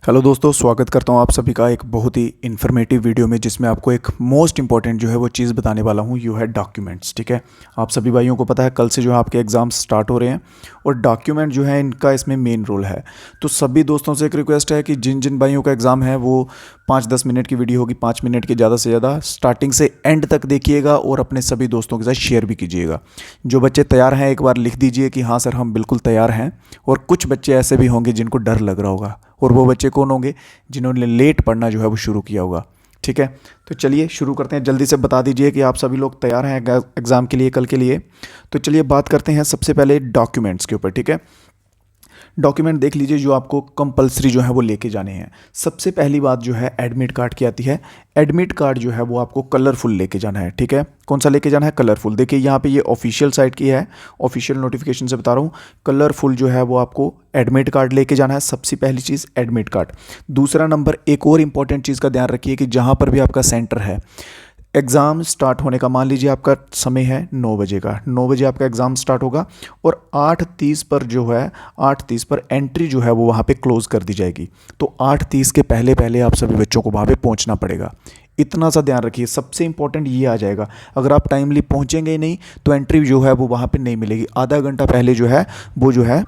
Hello दोस्तों, स्वागत करता हूं आप सभी का एक बहुत ही इन्फॉर्मेटिव वीडियो में, जिसमें आपको एक मोस्ट इंपॉर्टेंट जो है वो चीज़ बताने वाला हूं। यू है डॉक्यूमेंट्स। ठीक है, आप सभी भाइयों को पता है कल से जो है आपके एग्ज़ाम्स स्टार्ट हो रहे हैं और डॉक्यूमेंट जो है इनका इसमें मेन रोल है। तो सभी दोस्तों से एक रिक्वेस्ट है कि जिन जिन भाइयों का एग्ज़ाम है वो 5-10 मिनट की वीडियो होगी, 5 मिनट की ज़्यादा से ज़्यादा, स्टार्टिंग से एंड तक देखिएगा और अपने सभी दोस्तों के साथ शेयर भी कीजिएगा। जो बच्चे तैयार हैं एक बार लिख दीजिए कि हाँ सर हम बिल्कुल तैयार हैं। और कुछ बच्चे ऐसे भी होंगे जिनको डर लग रहा होगा, और वो बच्चे कौन होंगे? जिन्होंने लेट पढ़ना जो है वो शुरू किया होगा। ठीक है, तो चलिए शुरू करते हैं। जल्दी से बता दीजिए कि आप सभी लोग तैयार हैं एग्ज़ाम के लिए, कल के लिए। तो चलिए बात करते हैं सबसे पहले डॉक्यूमेंट्स के ऊपर। ठीक है, डॉक्यूमेंट देख लीजिए जो आपको कंपलसरी जो है वो लेके जाने हैं। सबसे पहली बात जो है एडमिट कार्ड की आती है। एडमिट कार्ड जो है वो आपको कलरफुल लेके जाना है। ठीक है, कौन सा लेके जाना है? कलरफुल। देखिए यहाँ पे ये ऑफिशियल साइट की है, ऑफिशियल नोटिफिकेशन से बता रहा हूँ। कलरफुल जो है वो आपको एडमिट कार्ड लेके जाना है। सबसे पहली चीज़ एडमिट कार्ड। दूसरा नंबर, एक और इंपॉर्टेंट चीज़ का ध्यान रखिए कि जहाँ पर भी आपका सेंटर है, एग्ज़ाम स्टार्ट होने का, मान लीजिए आपका समय है 9 बजे का, 9 बजे आपका एग्ज़ाम स्टार्ट होगा और 8:30 पर जो है 8:30 पर एंट्री जो है वो वहाँ पे क्लोज़ कर दी जाएगी। तो 8:30 के पहले पहले आप सभी बच्चों को वहाँ पे पहुँचना पड़ेगा। इतना सा ध्यान रखिए। सबसे इंपॉर्टेंट ये आ जाएगा, अगर आप टाइमली पहुँचेंगे ही नहीं तो एंट्री जो है वो वहाँ पे नहीं मिलेगी। आधा घंटा पहले जो है वो जो है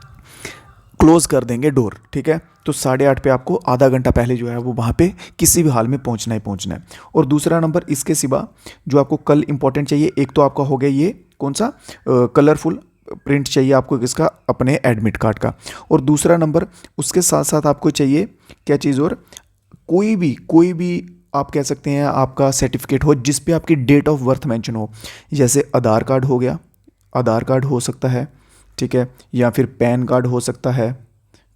क्लोज़ कर देंगे डोर। ठीक है, तो 8:30 पे आपको आधा घंटा पहले जो है वो वहाँ पे किसी भी हाल में पहुँचना ही पहुँचना है। और दूसरा नंबर, इसके सिवा जो आपको कल इंपॉर्टेंट चाहिए, एक तो आपका हो गया ये कौन सा, कलरफुल प्रिंट चाहिए आपको किसका? अपने एडमिट कार्ड का। और दूसरा नंबर, उसके साथ साथ आपको चाहिए क्या चीज़? और कोई भी आप कह सकते हैं आपका सर्टिफिकेट हो जिस पे आपकी डेट ऑफ बर्थ मेंशन हो। जैसे आधार कार्ड हो गया, आधार कार्ड हो सकता है। ठीक है, या फिर पैन कार्ड हो सकता है,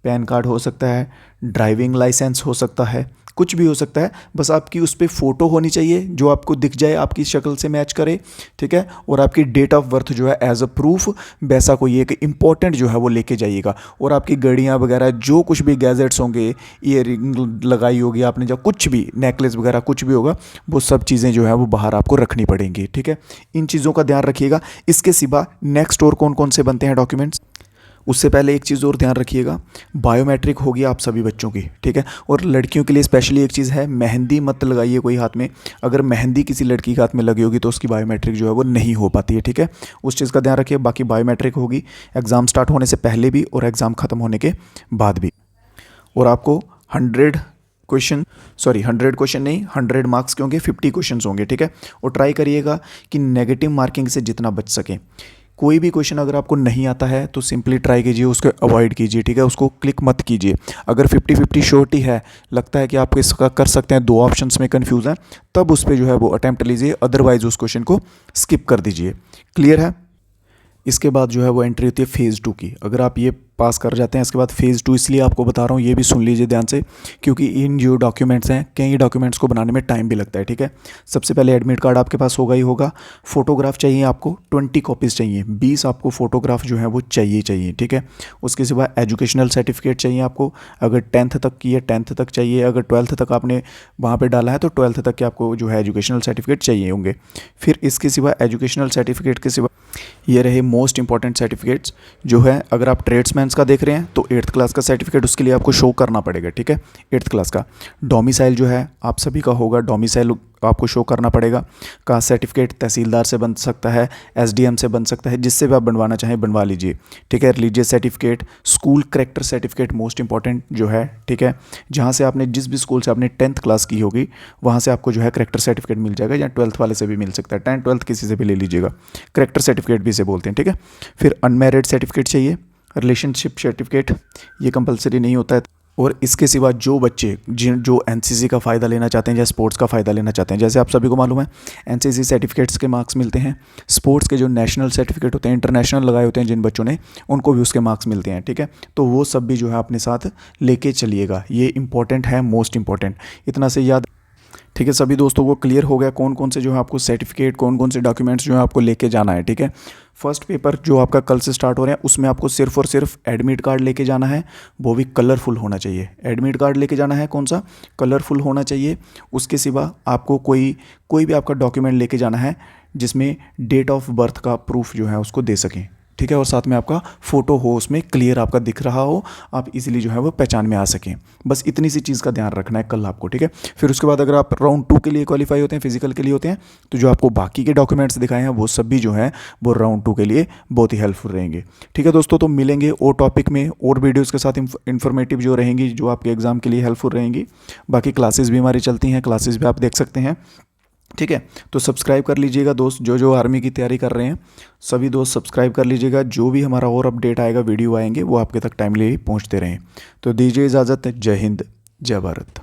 पैन कार्ड हो सकता है, ड्राइविंग लाइसेंस हो सकता है, कुछ भी हो सकता है। बस आपकी उस पर फ़ोटो होनी चाहिए जो आपको दिख जाए, आपकी शक्ल से मैच करे। ठीक है, और आपकी डेट ऑफ बर्थ जो है एज अ प्रूफ, वैसा कोई एक इंपॉर्टेंट जो है वो लेके जाइएगा। और आपकी घड़ियाँ वगैरह जो कुछ भी गैजेट्स होंगे, ईयरिंग लगाई होगी आपने, जब कुछ भी नेकलेस वगैरह कुछ भी होगा, वो सब चीज़ें जो है वो बाहर आपको रखनी पड़ेंगी। ठीक है, इन चीज़ों का ध्यान रखिएगा। इसके सिवा नेक्स्ट और कौन कौन से बनते हैं डॉक्यूमेंट्स? उससे पहले एक चीज़ और ध्यान रखिएगा, बायोमेट्रिक होगी आप सभी बच्चों की। ठीक है, और लड़कियों के लिए स्पेशली एक चीज़ है, मेहंदी मत लगाइए कोई हाथ में। अगर मेहंदी किसी लड़की के हाथ में लगी होगी तो उसकी बायोमेट्रिक जो है वो नहीं हो पाती है। ठीक है, उस चीज़ का ध्यान रखिए। बाकी बायोमेट्रिक होगी एग्ज़ाम स्टार्ट होने से पहले भी और एग्ज़ाम ख़त्म होने के बाद भी। और आपको 100 क्वेश्चन, सॉरी 100 क्वेश्चन नहीं, 100 मार्क्स के होंगे, 50 क्वेश्चन होंगे। ठीक है, और ट्राई करिएगा कि नेगेटिव मार्किंग से जितना बच सकें। कोई भी क्वेश्चन अगर आपको नहीं आता है तो सिंपली ट्राई कीजिए, उसको अवॉइड कीजिए। ठीक है, उसको क्लिक मत कीजिए। अगर 50-50 श्योरिटी है, लगता है कि आप इसका कर सकते हैं, 2 ऑप्शंस में कन्फ्यूज़ हैं, तब उस पर जो है वो अटैम्प्ट लीजिए, अदरवाइज उस क्वेश्चन को स्किप कर दीजिए। क्लियर है? इसके बाद जो है वो एंट्री होती है फ़ेज़ 2 की। अगर आप ये पास कर जाते हैं, इसके बाद फ़ेज़ 2 इसलिए आपको बता रहा हूँ, ये भी सुन लीजिए ध्यान से, क्योंकि इन जो डॉक्यूमेंट्स हैं, कई डॉक्यूमेंट्स को बनाने में टाइम भी लगता है। ठीक है, सबसे पहले एडमिट कार्ड आपके पास होगा ही होगा। फ़ोटोग्राफ चाहिए आपको, 20 कॉपीज़ चाहिए, 20 आपको फ़ोटोग्राफ जो है वो चाहिए। ठीक है, उसके सिवा एजुकेशनल सर्टिफिकेट चाहिए आपको। अगर 10th तक की है 10th तक चाहिए, अगर 12th तक आपने वहाँ पर डाला है तो 12th तक के आपको जो है एजुकेशनल सर्टिफिकेट चाहिए होंगे। फिर इसके सिवा एजुकेशनल सर्टिफिकेट के सिवा ये रहे मोस्ट इंपॉर्टेंट सर्टिफिकेट्स जो है, अगर आप ट्रेड्समैन्स का देख रहे हैं तो 8th क्लास का सर्टिफिकेट उसके लिए आपको शो करना पड़ेगा। ठीक है, 8th क्लास का। डोमिसाइल जो है आप सभी का होगा, डोमिसाइल आपको शो करना पड़ेगा। कास्ट सर्टिफिकेट तहसीलदार से बन सकता है, एसडीएम से बन सकता है, जिससे भी आप बनवाना चाहें बनवा लीजिए। ठीक है, religious certificate, school character certificate most important जो है। ठीक है, जहाँ से आपने जिस भी स्कूल से आपने 10th क्लास की होगी वहाँ से आपको जो है करेक्टर सर्टिफिकेट मिल जाएगा, या 12th वाले से भी मिल सकता है, 10th 12th किसी से भी ले लीजिएगा। करेक्टर सर्टिफिकेट भी इसे बोलते हैं। ठीक है, फिर अनमैरिड सर्टिफिकेट चाहिए, रिलेशनशिप सर्टिफिकेट ये कंपलसरी नहीं होता है। और इसके सिवा जो बच्चे जो एनसीसी का फ़ायदा लेना चाहते हैं या स्पोर्ट्स का फ़ायदा लेना चाहते हैं, जैसे आप सभी को मालूम है एनसीसी सर्टिफिकेट्स के मार्क्स मिलते हैं, स्पोर्ट्स के जो नेशनल सर्टिफिकेट होते हैं, इंटरनेशनल लगाए होते हैं जिन बच्चों ने, उनको भी उसके मार्क्स मिलते हैं। ठीक है, तो वो सब भी जो है अपने साथ लेके चलिएगा, ये इंपॉर्टेंट है, मोस्ट इंपॉर्टेंट, इतना से याद। ठीक है, सभी दोस्तों को क्लियर हो गया कौन कौन से जो है आपको सर्टिफिकेट, कौन कौन से डॉक्यूमेंट्स जो है आपको लेके जाना है। ठीक है, फर्स्ट पेपर जो आपका कल से स्टार्ट हो रहे हैं उसमें आपको सिर्फ और सिर्फ एडमिट कार्ड लेके जाना है, वो भी कलरफुल होना चाहिए। एडमिट कार्ड लेके जाना है, कौन सा? कलरफुल होना चाहिए। उसके सिवा आपको कोई भी आपका डॉक्यूमेंट लेके जाना है जिसमें डेट ऑफ बर्थ का प्रूफ जो है उसको दे सकें। ठीक है, और साथ में आपका फ़ोटो हो, उसमें क्लियर आपका दिख रहा हो, आप इजीली जो है वो पहचान में आ सकें। बस इतनी सी चीज़ का ध्यान रखना है कल आपको, ठीक है। फिर उसके बाद अगर आप राउंड 2 के लिए क्वालिफाई होते हैं, फिजिकल के लिए होते हैं, तो जो आपको बाकी के डॉक्यूमेंट्स दिखाए हैं वो सब भी जो है वो राउंड 2 के लिए बहुत ही हेल्पफुल रहेंगे। ठीक है दोस्तों, तो मिलेंगे और टॉपिक में और वीडियोज़ के साथ इन्फॉर्मेटिव जो रहेंगी, जो आपके एग्ज़ाम के लिए हेल्पफुल रहेंगी। बाकी क्लासेस भी हमारी चलती हैं, क्लासेस भी आप देख सकते हैं, ठीक है। तो सब्सक्राइब कर लीजिएगा दोस्त, जो जो आर्मी की तैयारी कर रहे हैं सभी दोस्त सब्सक्राइब कर लीजिएगा। जो भी हमारा और अपडेट आएगा, वीडियो आएंगे, वो आपके तक टाइमली पहुंचते रहें। तो दीजिए इजाज़त, जय हिंद, जय भारत।